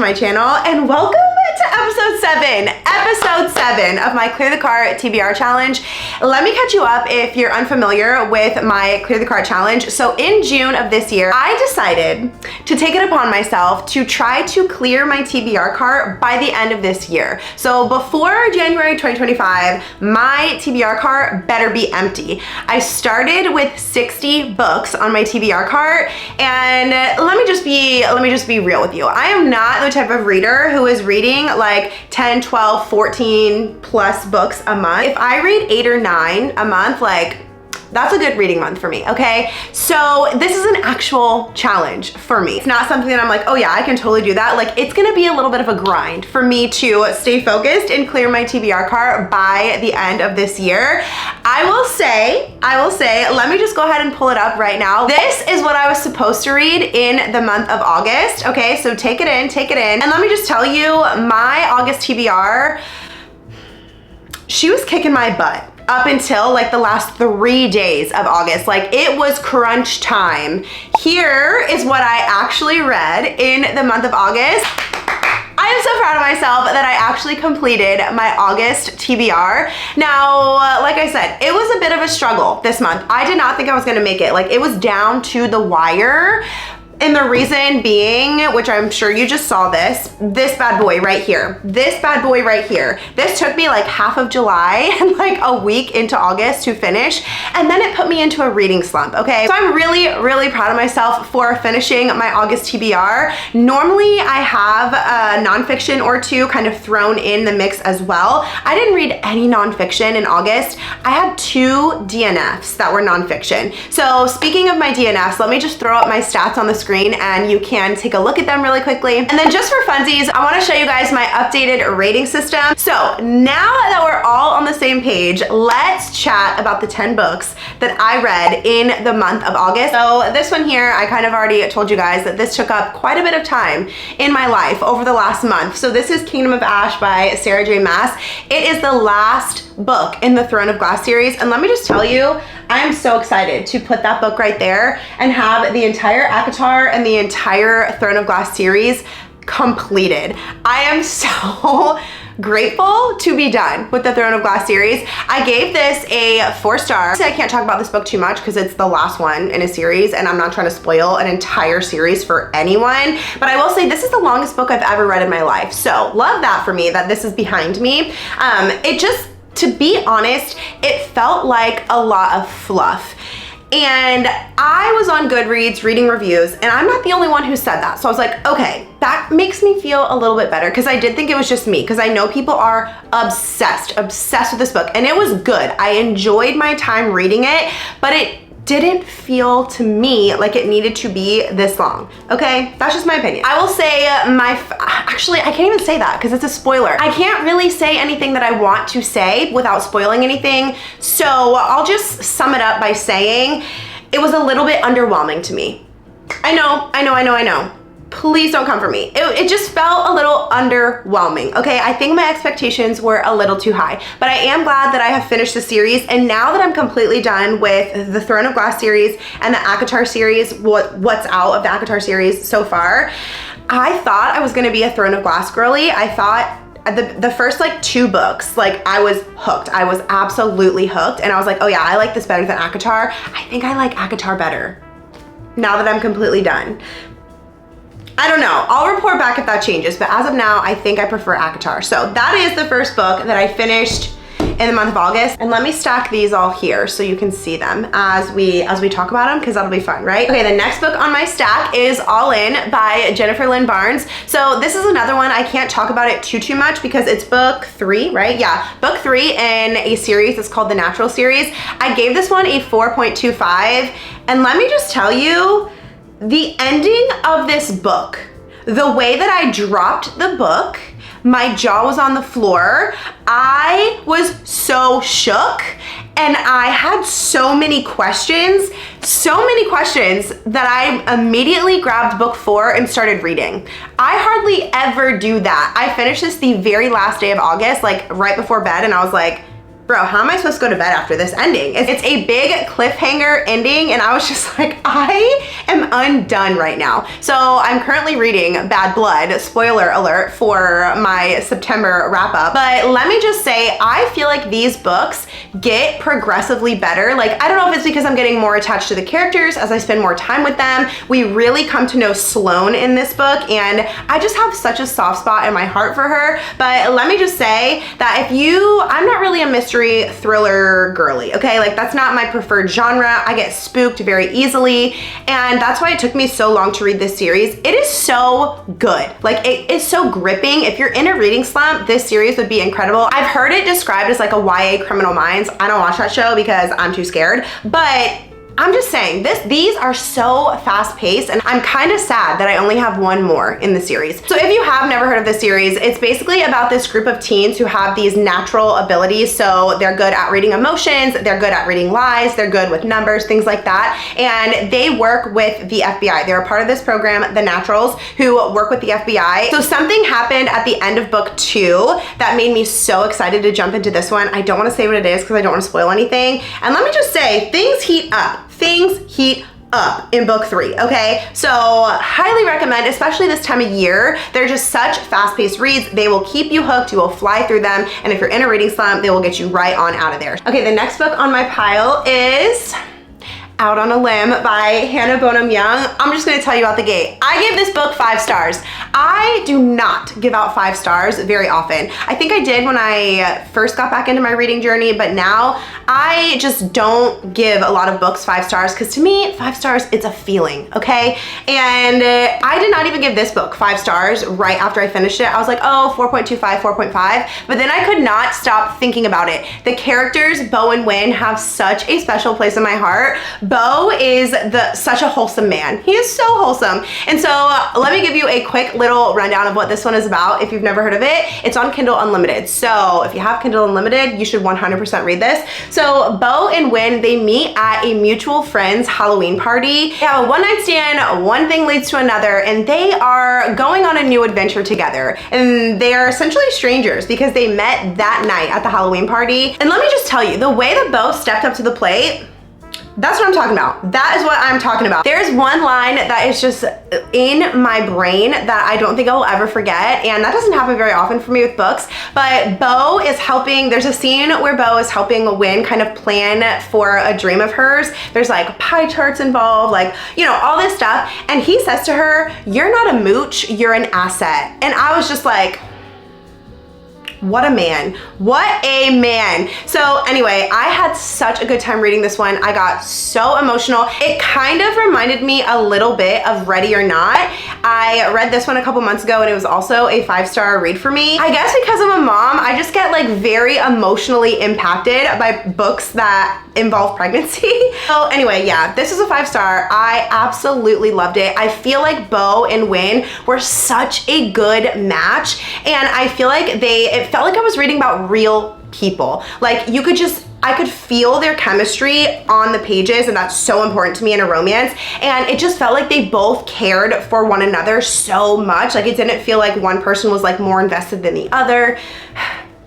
my channel, and welcome to episode 7 of my Clear the Car TBR challenge. Let me catch you up if you're unfamiliar with my Clear the Car challenge. So in June of this year, I decided to take it upon myself to try to clear my TBR cart by the end of this year. So before January 2025, my TBR cart better be empty. I started with 60 books on my TBR cart, and let me just be real with you. I am not the type of reader who is reading like 10, 12, 14 plus books a month. If I read 8 or 9 a month, like, that's a good reading month for me, okay? So this is an actual challenge for me. It's not something that I'm like, oh yeah, I can totally do that. Like, it's gonna be a little bit of a grind for me to stay focused and clear my TBR cart by the end of this year. I will say, let me just go ahead and pull it up right now. This is what I was supposed to read in the month of August, okay? So take it in. And let me just tell you, my August TBR, she was kicking my butt up until like the last 3 days of August. Like, it was crunch time. Here is what I actually read in the month of August. I am so proud of myself that I actually completed my August TBR. Now, like I said, it was a bit of a struggle this month. I did not think I was gonna make it. Like, it was down to the wire. And the reason being, which I'm sure you just saw this bad boy right here. This took me like half of July and like a week into August to finish. And then it put me into a reading slump, okay? So I'm really, really proud of myself for finishing my August TBR. Normally I have a nonfiction or two kind of thrown in the mix as well. I didn't read any nonfiction in August. I had 2 DNFs that were nonfiction. So speaking of my DNFs, let me just throw up my stats on the screen and you can take a look at them really quickly. And then just for funsies, I want to show you guys my updated rating system. So now that we're all on the same page, let's chat about the 10 books that I read in the month of August. So this one here, I kind of already told you guys that this took up quite a bit of time in my life over the last month. So this is Kingdom of Ash by Sarah J. Maas. It is the last book in the Throne of Glass series, and let me just tell you, I'm so excited to put that book right there and have the entire ACOTAR and the entire Throne of Glass series completed. I am so grateful to be done with the Throne of Glass series. I gave this a 4 star. I can't talk about this book too much because it's the last one in a series and I'm not trying to spoil an entire series for anyone, but I will say this is the longest book I've ever read in my life. So love that for me, that this is behind me. To be honest, it felt like a lot of fluff. And I was on Goodreads reading reviews, and I'm not the only one who said that. So I was like, okay, that makes me feel a little bit better, because I did think it was just me, because I know people are obsessed with this book, and it was good. I enjoyed my time reading it, but it didn't feel to me like it needed to be this long, okay? That's just my opinion. I will say actually, I can't even say that because it's a spoiler. I can't really say anything that I want to say without spoiling anything, so I'll just sum it up by saying it was a little bit underwhelming to me. I know. Please don't come for me. It just felt a little underwhelming, okay? I think my expectations were a little too high, but I am glad that I have finished the series, and now that I'm completely done with the Throne of Glass series and the ACOTAR series, what's out of the ACOTAR series so far, I thought I was gonna be a Throne of Glass girly. I thought the first like 2 books, like I was hooked. I was absolutely hooked, and I was like, oh yeah, I like this better than ACOTAR. I think I like ACOTAR better now that I'm completely done. I don't know, I'll report back if that changes, but as of now, I think I prefer ACOTAR. So that is the first book that I finished in the month of August. And let me stack these all here so you can see them as we talk about them, because that'll be fun, right? Okay, the next book on my stack is Allin by Jennifer Lynn Barnes. So this is another one, I can't talk about it too much because it's book 3, right? Yeah, book 3 in a series that's called the Natural series. I gave this one a 4.25, and let me just tell you, the ending of this book, the way that I dropped the book, my jaw was on the floor. I was so shook, and I had so many questions that I immediately grabbed book 4 and started reading. I hardly ever do that. I finished this the very last day of August, like right before bed, and I was like, bro, how am I supposed to go to bed after this ending? It's a big cliffhanger ending, and I was just like, I am undone right now. So I'm currently reading Bad Blood, spoiler alert, for my September wrap up. But let me just say, I feel like these books get progressively better. Like, I don't know if it's because I'm getting more attached to the characters as I spend more time with them. We really come to know Sloane in this book, and I just have such a soft spot in my heart for her. But let me just say that I'm not really a mystery thriller girly, okay? Like, that's not my preferred genre. I get spooked very easily, and that's why it took me so long to read this series. It is so good. Like, it is so gripping. If you're in a reading slump, this series would be incredible. I've heard it described as like a YA Criminal Minds. I don't watch that show because I'm too scared, but I'm just saying, these are so fast paced, and I'm kind of sad that I only have one more in the series. So if you have never heard of this series, it's basically about this group of teens who have these natural abilities. So they're good at reading emotions, they're good at reading lies, they're good with numbers, things like that. And they work with the FBI. They're a part of this program, the Naturals, who work with the FBI. So something happened at the end of book 2 that made me so excited to jump into this one. I don't want to say what it is because I don't want to spoil anything. And let me just say, things heat up. Things heat up in book 3, okay? So highly recommend, especially this time of year. They're just such fast-paced reads. They will keep you hooked. You will fly through them. And if you're in a reading slump, they will get you right on out of there. Okay, the next book on my pile is Out on a Limb by Hannah Bonham Young. I'm just gonna tell you out the gate, I gave this book 5 stars. I do not give out 5 stars very often. I think I did when I first got back into my reading journey, but now I just don't give a lot of books 5 stars, because to me, 5 stars, it's a feeling, okay? And I did not even give this book 5 stars right after I finished it. I was like, oh, 4.25, 4.5, but then I could not stop thinking about it. The characters, Bo and Win, have such a special place in my heart. Bo is such a wholesome man. He is so wholesome. And so let me give you a quick little rundown of what this one is about if you've never heard of it. It's on Kindle Unlimited. So if you have Kindle Unlimited, you should 100% read this. So Bo and Win, they meet at a mutual friend's Halloween party. They have a one-night stand, one thing leads to another, and they are going on a new adventure together. And they are essentially strangers because they met that night at the Halloween party. And let me just tell you, the way that Bo stepped up to the plate, that's what I'm talking about. That is what I'm talking about. There's one line that is just in my brain that I don't think I will ever forget, and that doesn't happen very often for me with books, but Bo is helping, there's a scene where Bo is helping Win kind of plan for a dream of hers. There's like pie charts involved, like, you know, all this stuff, and he says to her, "You're not a mooch, you're an asset." And I was just like, what a man. What a man. So anyway, I had such a good time reading this one. I got so emotional. It kind of reminded me a little bit of Ready or Not. I read this one a couple months ago, and it was also a 5-star read for me. I guess because I'm a mom, I just get like very emotionally impacted by books that involve pregnancy. So anyway, yeah, this is a 5-star. I absolutely loved it. I feel like Bo and Win were such a good match, and I feel like it felt like I was reading about real people. Like, I could feel their chemistry on the pages, and that's so important to me in a romance. And it just felt like they both cared for one another so much. Like, it didn't feel like one person was like more invested than the other.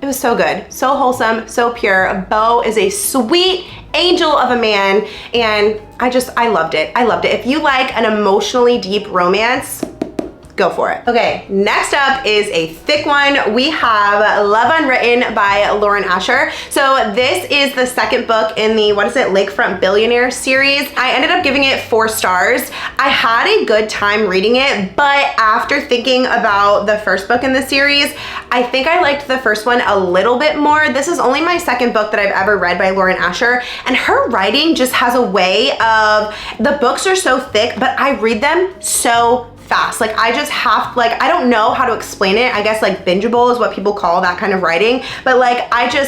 It was so good, so wholesome, so pure. Bo is a sweet angel of a man, and I loved it. I loved it. If you like an emotionally deep romance, go for it. Okay, next up is a thick one. We have Love Unwritten by Lauren Asher. So this is the second book in the, Lakefront Billionaire series. I ended up giving it 4 stars. I had a good time reading it, but after thinking about the first book in the series, I think I liked the first one a little bit more. This is only my second book that I've ever read by Lauren Asher, and her writing just has a way of, the books are so thick, but I read them so fast. Like, I just have, like, I don't know how to explain it. I guess like bingeable is what people call that kind of writing, but like,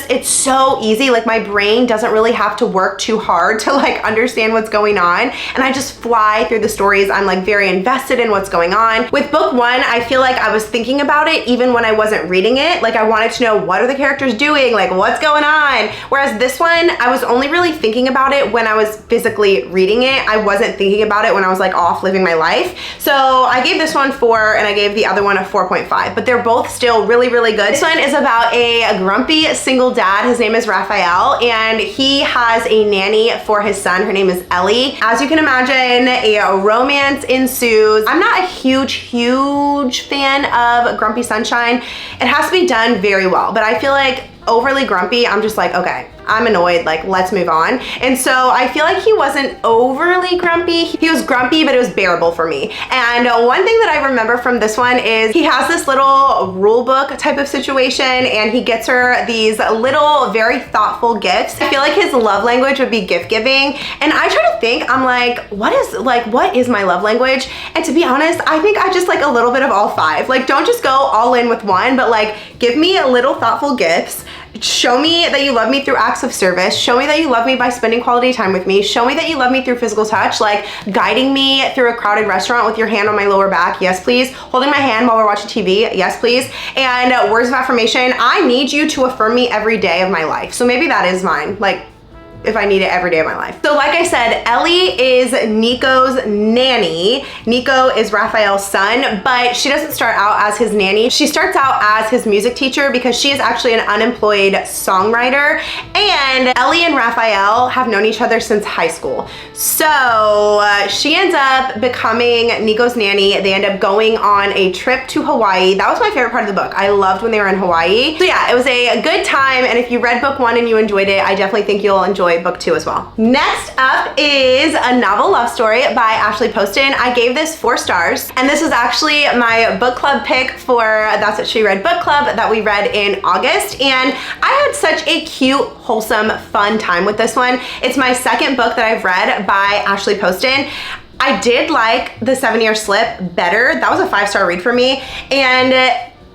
it's so easy. Like, my brain doesn't really have to work too hard to like understand what's going on, and I just fly through the stories. I'm like very invested in what's going on. With book 1, I feel like I was thinking about it even when I wasn't reading it. Like, I wanted to know, what are the characters doing? Like, what's going on? Whereas this one, I was only really thinking about it when I was physically reading it. I wasn't thinking about it when I was like off living my life. So I gave this one 4 and I gave the other one a 4.5, but they're both still really, really good. This one is about a grumpy single dad. His name is Raphael, and he has a nanny for his son. Her name is Ellie. As you can imagine, a romance ensues. I'm not a huge fan of Grumpy Sunshine. It has to be done very well, but I feel like overly grumpy, I'm just like, okay, I'm annoyed, like, let's move on. And so I feel like he wasn't overly grumpy. He was grumpy, but it was bearable for me. And one thing that I remember from this one is he has this little rule book type of situation, and he gets her these little, very thoughtful gifts. I feel like his love language would be gift giving. And I try to think, I'm like, what is my love language? And to be honest, I think I just like a little bit of all 5. Like, don't just go all in with one, but like, give me a little thoughtful gifts. Show me that you love me through acts of service. Show me that you love me by spending quality time with me. Show me that you love me through physical touch, like guiding me through a crowded restaurant with your hand on my lower back. Yes, please. Holding my hand while we're watching TV. Yes, please. And words of affirmation. I need you to affirm me every day of my life. So maybe that is mine. Like, if I need it every day of my life. So like I said, Ellie is Nico's nanny. Nico is Raphael's son, but she doesn't start out as his nanny. She starts out as his music teacher because she is actually an unemployed songwriter. And Ellie and Raphael have known each other since high school. So she ends up becoming Nico's nanny. They end up going on a trip to Hawaii. That was my favorite part of the book. I loved when they were in Hawaii. So yeah, it was a good time. And if you read book 1 and you enjoyed it, I definitely think you'll enjoy book 2 as well. Next up is A Novel Love Story by Ashley Poston. I gave this 4 stars, and this is actually my book club pick for That's What She Read book club that we read in August, and I had such a cute, wholesome, fun time with this one. It's my second book that I've read by Ashley Poston. I did like The 7-Year Slip better. That was a 5-star read for me, and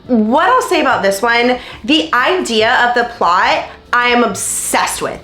what I'll say about this one, the idea of the plot, I am obsessed with.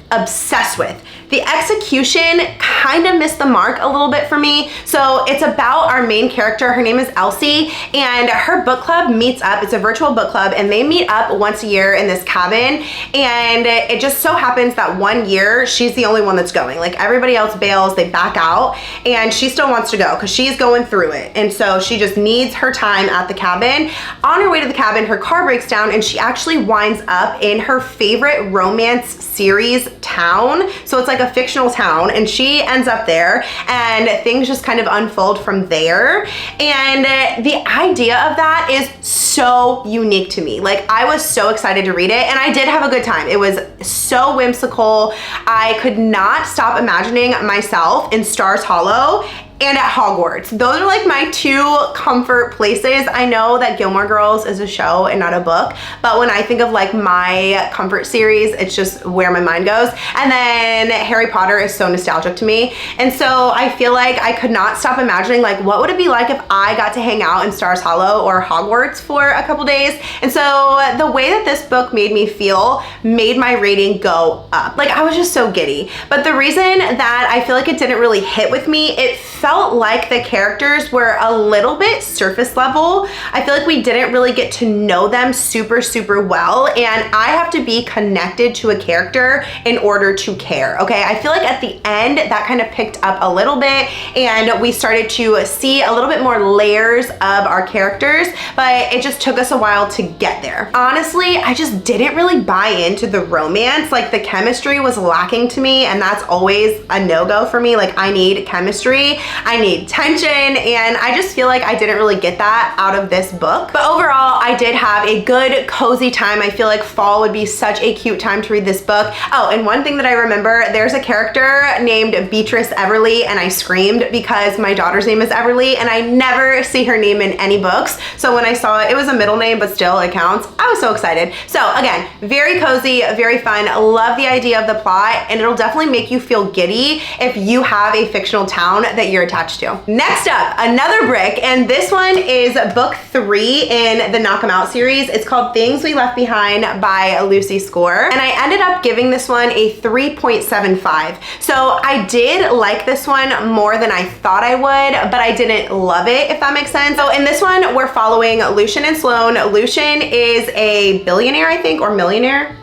The execution kind of missed the mark a little bit for me. So it's about our main character. Her name is Elsie, and her book club meets up. It's a virtual book club, and they meet up once a year in this cabin. And it just so happens that one year she's the only one that's going. Like, everybody else bails, they back out, and she still wants to go because she's going through it. And so she just needs her time at the cabin. On her way to the cabin, her car breaks down, and she actually winds up in her favorite romance series town. So it's like a fictional town, and she ends up there, and things just kind of unfold from there. And the idea of that is so unique to me. Like, I was so excited to read it, and I did have a good time. It was so whimsical. I could not stop imagining myself in Stars Hollow and at Hogwarts. Those are like my 2 comfort places. I know that Gilmore Girls is a show and not a book, but when I think of like my comfort series, it's just where my mind goes. And then Harry Potter is so nostalgic to me. And so I feel like I could not stop imagining, like, what would it be like if I got to hang out in Stars Hollow or Hogwarts for a couple days? And so the way that this book made me feel made my rating go up. Like, I was just so giddy. But the reason that I feel like it didn't really hit with me, it felt like the characters were a little bit surface level. I feel like we didn't really get to know them super well, and I have to be connected to a character in order to care, okay? I feel like at the end that kind of picked up a little bit, and we started to see a little bit more layers of our characters, but it just took us a while to get there. Honestly, I just didn't really buy into the romance. Like, the chemistry was lacking to me, and that's always a no-go for me. Like, I need chemistry. I need tension, and I just feel like I didn't really get that out of this book. But overall, I did have a good, cozy time. I feel like fall would be such a cute time to read this book. Oh, and one thing that I remember, there's a character named Beatrice Everly, and I screamed because my daughter's name is Everly, and I never see her name in any books. So when I saw it, it was a middle name, but still it counts. I was so excited. So again, very cozy, very fun. Love the idea of the plot, and it'll definitely make you feel giddy if you have a fictional town that you're attached to. Next up, another brick, and this one is book 3 in the Knock 'Em Out series. It's called Things We Left Behind by Lucy Score, and I ended up giving this one a 3.75. So I did like this one more than I thought I would, but I didn't love it, if that makes sense. So in this one, we're following Lucian and Sloane. Lucian is a billionaire, I think, or millionaire.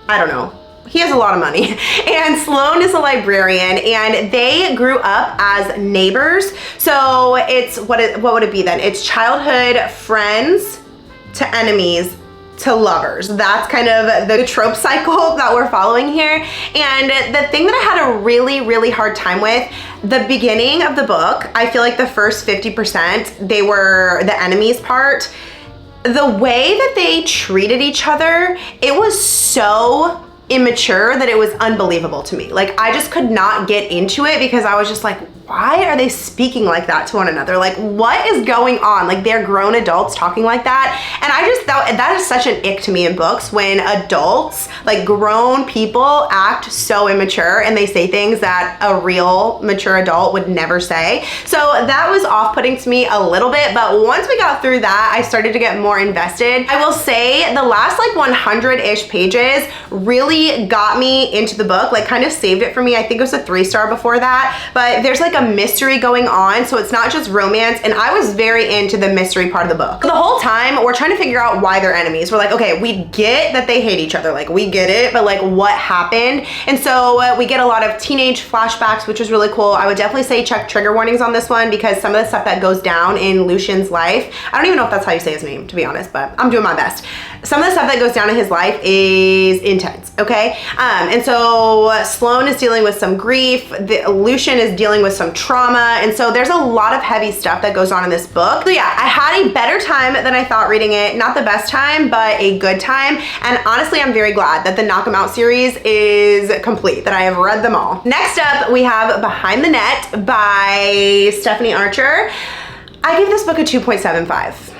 I don't know. he has a lot of money. And Sloane is a librarian, and they grew up as neighbors. So it's, what would it be then? It's childhood friends to enemies to lovers. That's kind of the trope cycle that we're following here. And the thing that I had a really, really hard time with, the beginning of the book, I feel like the first 50%, they were the enemies part. The way that they treated each other, it was so immature that it was unbelievable to me. Like, I just could not get into it because I was just like, why are they speaking like that to one another? Like, what is going on? Like, they're grown adults talking like that. And I just thought that is such an ick to me in books, when adults, like grown people, act so immature and they say things that a real mature adult would never say. So that was off-putting to me a little bit, but once we got through that, I started to get more invested. I will say the last like 100-ish pages really got me into the book, like kind of saved it for me. I think it was a 3-star before that, but there's like a mystery going on, so it's not just romance, and I was very into the mystery part of the book. The whole time we're trying to figure out why they're enemies. We're like, okay, we get that they hate each other, like we get it, but like what happened? And so we get a lot of teenage flashbacks, which was really cool. I would definitely say check trigger warnings on this one, because some of the stuff that goes down in Lucian's life, I don't even know if that's how you say his name, to be honest, but I'm doing my best. Some of the stuff that goes down in his life is intense, okay? And so Sloane is dealing with some grief, Lucian is dealing with some trauma, and so there's a lot of heavy stuff that goes on in this book. So yeah, I had a better time than I thought reading it. Not the best time, but a good time. And honestly, I'm very glad that the Knock 'Em Out series is complete, that I have read them all. Next up, we have Behind the Net by Stephanie Archer. I gave this book a 2.75.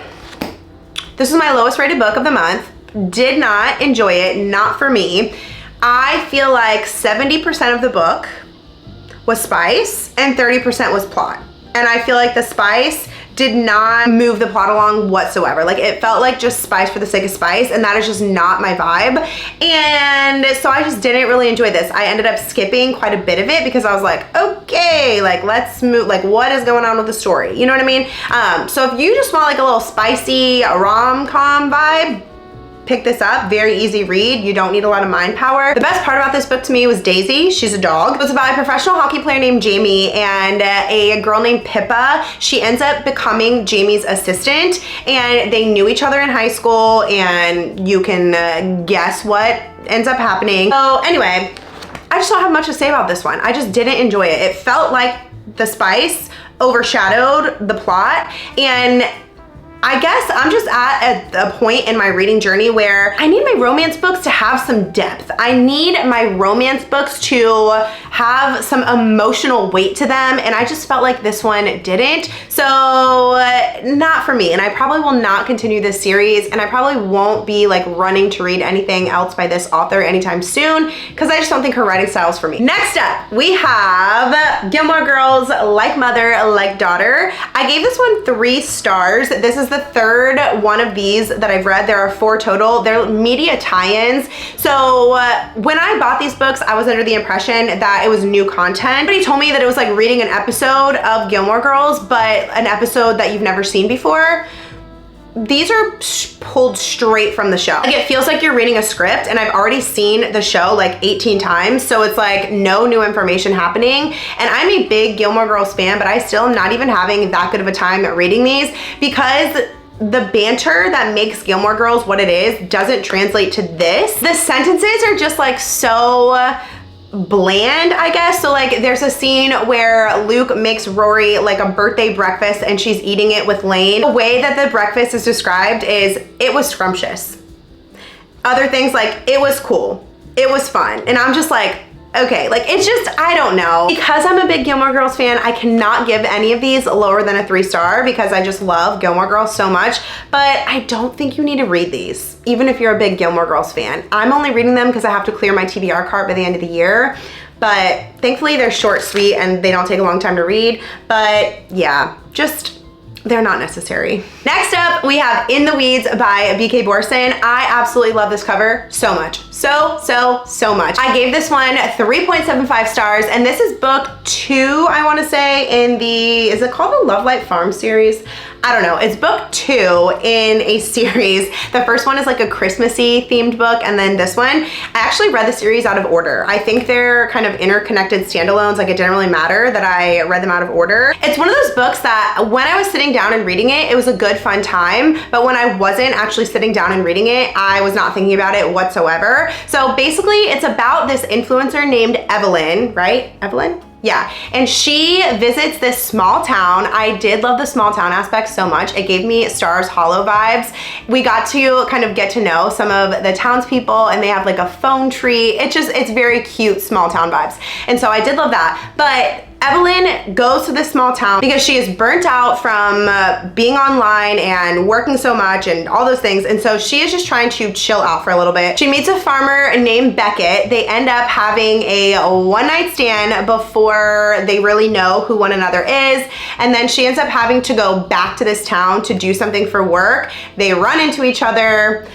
This was my lowest rated book of the month. Did not enjoy it, not for me. I feel like 70% of the book was spice and 30% was plot. And I feel like the spice did not move the plot along whatsoever. Like, it felt like just spice for the sake of spice, and that is just not my vibe. And so I just didn't really enjoy this. I ended up skipping quite a bit of it because I was like, okay, like let's move, like what is going on with the story? You know what I mean? So if you just want like a little spicy rom-com vibe, pick this up. Very easy read. You don't need a lot of mind power. The best part about this book to me was Daisy. She's a dog. It was about a professional hockey player named Jamie and a girl named Pippa. She ends up becoming Jamie's assistant, and they knew each other in high school, and you can guess what ends up happening. So anyway, I just don't have much to say about this one. I just didn't enjoy it. It felt like the spice overshadowed the plot, and I guess I'm just at a point in my reading journey where I need my romance books to have some depth. I need my romance books to have some emotional weight to them, and I just felt like this one didn't. So not for me, and I probably will not continue this series, and I probably won't be like running to read anything else by this author anytime soon, because I just don't think her writing style is for me. Next up, we have Gilmore Girls, Like Mother, Like Daughter. I gave this one 3 stars. This is the third one of these that I've read. There are 4 total. They're media tie-ins. So when I bought these books, I was under the impression that it was new content. Somebody told me that it was like reading an episode of Gilmore Girls, but an episode that you've never seen before. These are pulled straight from the show. Like, it feels like you're reading a script, and I've already seen the show like 18 times, so it's like no new information happening. And I'm a big Gilmore Girls fan, but I still am not even having that good of a time at reading these, because the banter that makes Gilmore Girls what it is doesn't translate to this. The sentences are just like so bland, I guess. So like there's a scene where Luke makes Rory like a birthday breakfast, and she's eating it with Lane. The way that the breakfast is described is, it was scrumptious. Other things like, it was cool, it was fun. And I'm just like, okay, like it's just, I don't know. Because I'm a big Gilmore Girls fan, I cannot give any of these lower than a 3-star, because I just love Gilmore Girls so much. But I don't think you need to read these, even if you're a big Gilmore Girls fan. I'm only reading them because I have to clear my TBR cart by the end of the year. But thankfully they're short, sweet, and they don't take a long time to read. But yeah, just, they're not necessary. Next up, we have In the Weeds by BK Borson. I absolutely love this cover so much. so much. I gave this one 3.75 stars, and this is book 2, I want to say, in the, is it called the Love Light Farm series? I don't know. It's book 2 in a series. The first one is like a Christmassy themed book, and then this one, I actually read the series out of order. I think they're kind of interconnected standalones. Like, it didn't really matter that I read them out of order. It's one of those books that when I was sitting down and reading it, it was a good fun time, but when I wasn't actually sitting down and reading it, I was not thinking about it whatsoever. So basically, it's about this influencer named Evelyn, right? Evelyn? Yeah, and she visits this small town. I did love the small town aspect so much. It gave me Stars Hollow vibes. We got to kind of get to know some of the townspeople, and they have like a phone tree. It's very cute small town vibes. And so I did love that. But Evelyn goes to this small town because she is burnt out from being online and working so much and all those things. And so she is just trying to chill out for a little bit. She meets a farmer named Beckett. They end up having a one-night stand before they really know who one another is. And then she ends up having to go back to this town to do something for work. They run into each other.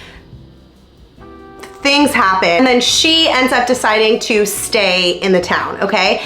Things happen. And then she ends up deciding to stay in the town, okay?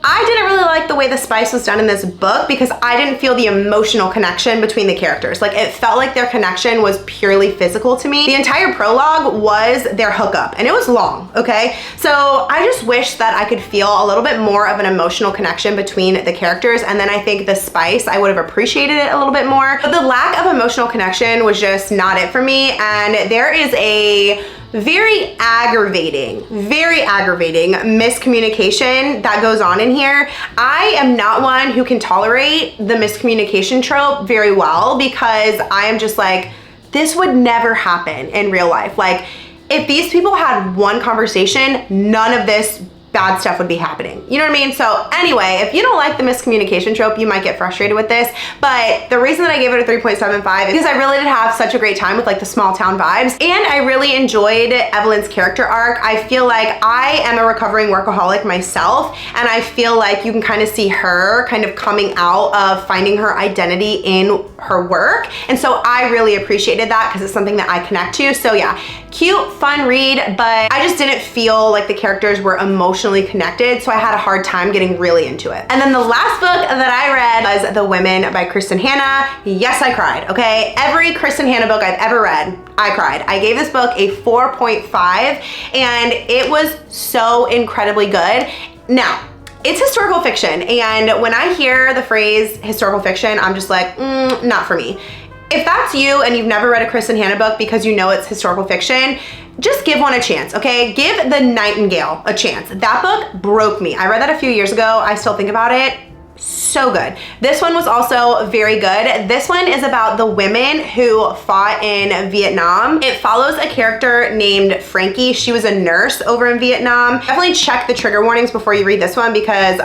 I didn't really like the way the spice was done in this book because I didn't feel the emotional connection between the characters. Like, it felt like their connection was purely physical to me. The entire prologue was their hookup, and it was long, okay? So I just wish that I could feel a little bit more of an emotional connection between the characters, and then I think the spice, I would have appreciated it a little bit more. But the lack of emotional connection was just not it for me, and there is a very aggravating miscommunication that goes on in here. I am not one who can tolerate the miscommunication trope very well because I am just like, this would never happen in real life. Like, if these people had one conversation, none of this bad stuff would be happening. You know what I mean? So anyway, if you don't like the miscommunication trope, you might get frustrated with this. But the reason that I gave it a 3.75 is because I really did have such a great time with like the small town vibes. And I really enjoyed Evelyn's character arc. I feel like I am a recovering workaholic myself. And I feel like you can kind of see her kind of coming out of finding her identity in her work. And so I really appreciated that because it's something that I connect to. So yeah, cute, fun read, but I just didn't feel like the characters were emotionally connected, so I had a hard time getting really into it. And then the last book that I read was The Women by Kristen Hanna. Yes, I cried, okay? Every Kristen Hanna book I've ever read, I cried. I gave this book a 4.5, and it was so incredibly good. Now, it's historical fiction, and when I hear the phrase historical fiction, I'm just like, not for me. If that's you and you've never read a Kristen Hanna book because you know it's historical fiction, just give one a chance, okay? Give The Nightingale a chance. That book broke me. I read that a few years ago. I still think about it. So good. This one was also very good. This one is about the women who fought in Vietnam. It follows a character named Frankie. She was a nurse over in Vietnam. Definitely check the trigger warnings before you read this one because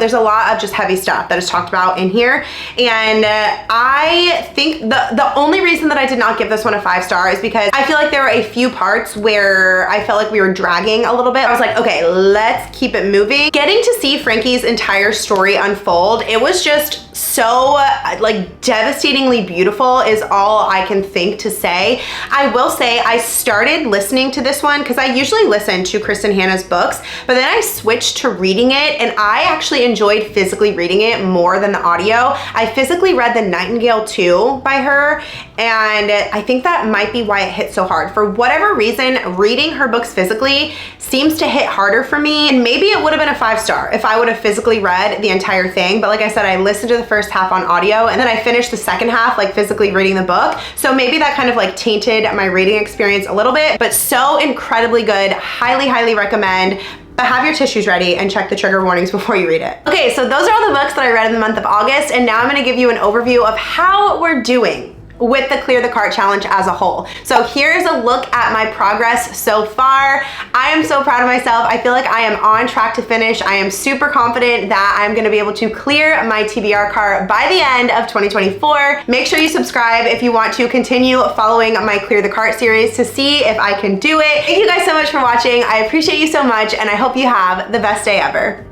there's a lot of just heavy stuff that is talked about in here. And I think the only reason that I did not give this one a 5-star is because I feel like there were a few parts where I felt like we were dragging a little bit. I was like, okay, let's keep it moving. Getting to see Frankie's entire story unfold, it was just so like devastatingly beautiful is all I can think to say. I will say I started listening to this one because I usually listen to Kristen Hanna's books, but then I switched to reading it, and I actually enjoyed physically reading it more than the audio. I physically read The Nightingale too by her, and I think that might be why it hit so hard. For whatever reason, reading her books physically seems to hit harder for me, and maybe it would have been a 5-star if I would have physically read the entire thing. But like I said, I listened to the first half on audio, and then I finished the second half like physically reading the book. So maybe that kind of like tainted my reading experience a little bit, but so incredibly good. Highly recommend. But have your tissues ready and check the trigger warnings before you read it. Okay, so those are all the books that I read in the month of August, and now I'm gonna give you an overview of how we're doing with the Clear the Cart challenge as a whole. So here's a look at my progress so far. I am so proud of myself. I feel like I am on track to finish. I am super confident that I'm gonna be able to clear my TBR cart by the end of 2024. Make sure you subscribe if you want to continue following my Clear the Cart series to see if I can do it. Thank you guys so much for watching. I appreciate you so much, and I hope you have the best day ever.